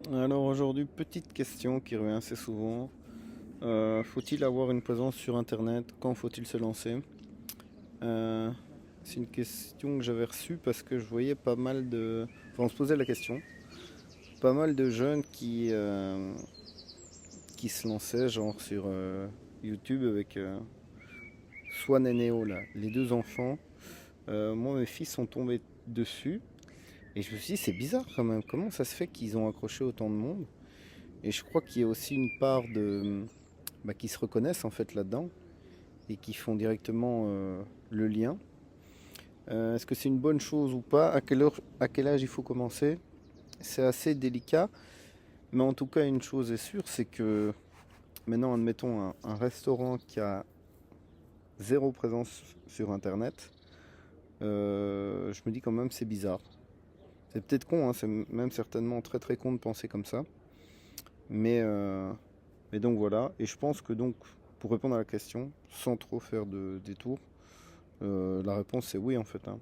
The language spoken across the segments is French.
Alors aujourd'hui, petite question qui revient assez souvent. Faut-il avoir une présence sur Internet? Quand faut-il se lancer? Euh, c'est une question que j'avais reçue parce que je voyais pas mal de... Enfin, on se posait la question. Pas mal de jeunes qui se lançaient genre sur YouTube avec soit Nénéo là, les deux enfants. Moi, mes fils sont tombés dessus et je me suis dit c'est bizarre quand même. Comment ça se fait qu'ils ont accroché autant de monde? Et je crois qu'il y a aussi une part de qui se reconnaissent en fait là-dedans et qui font directement le lien. Est-ce que c'est une bonne chose ou pas? À quel âge il faut commencer? C'est assez délicat, mais en tout cas une chose est sûre, c'est que maintenant admettons un restaurant qui a zéro présence sur Internet, je me dis quand même c'est bizarre. C'est peut-être con, hein, c'est même certainement très très con de penser comme ça, mais, euh, mais donc voilà. Et je pense que donc pour répondre à la question, sans trop faire de détours, la réponse c'est oui en fait, hein.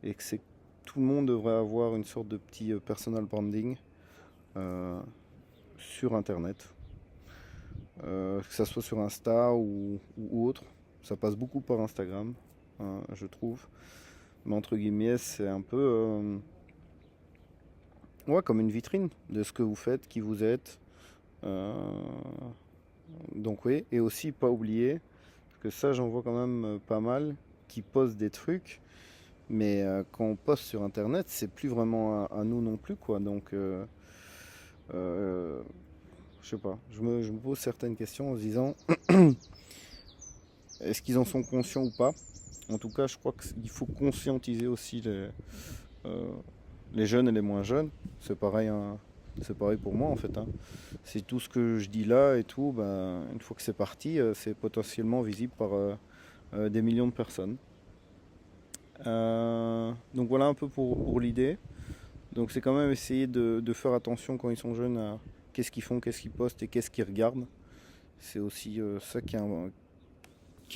Et que c'est tout le monde devrait avoir une sorte de petit personal branding euh, sur Internet, que ça soit sur Insta ou autre. Ça passe beaucoup par Instagram, je trouve. Mais entre guillemets, c'est un peu ouais, comme une vitrine de ce que vous faites, qui vous êtes. Euh, donc oui, et aussi pas oublier, parce que ça j'en vois quand même pas mal, qui postent des trucs. Mais quand on poste sur internet, c'est plus vraiment à nous non plus, quoi. Donc, euh, je sais pas, je me pose certaines questions en se disant est-ce qu'ils en sont conscients ou pas? En tout cas, je crois qu'il faut conscientiser aussi euh, les jeunes et les moins jeunes. C'est pareil, hein, c'est pareil pour moi en fait, hein. C'est tout ce que je dis là et tout, ben, une fois que c'est parti, c'est potentiellement visible par des millions de personnes. Donc voilà un peu pour l'idée. Donc c'est quand même essayer de faire attention quand ils sont jeunes à qu'est-ce qu'ils font, qu'est-ce qu'ils postent et qu'est-ce qu'ils regardent. C'est aussi ça qui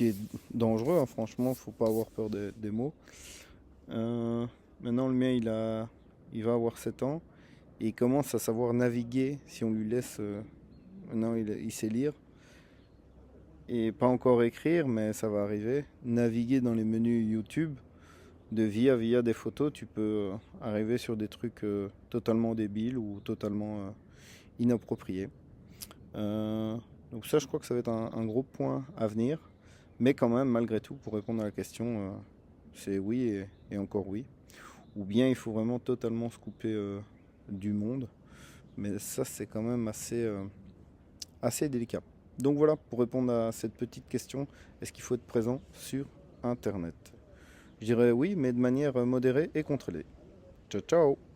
est dangereux, hein, franchement, faut pas avoir peur des mots. Euh, Maintenant le mien il va avoir 7 ans et il commence à savoir naviguer si on lui laisse... maintenant il sait lire et pas encore écrire mais ça va arriver. Naviguer dans les menus YouTube de via des photos, tu peux arriver sur des trucs totalement débiles ou totalement inappropriés. Euh, donc ça, je crois que ça va être un gros point à venir. Mais quand même, malgré tout, pour répondre à la question, c'est oui et encore oui. Ou bien il faut vraiment totalement se couper du monde. Mais ça, c'est quand même assez délicat. Donc voilà, pour répondre à cette petite question, est-ce qu'il faut être présent sur Internet? Je dirais oui, mais de manière modérée et contrôlée. Ciao, ciao!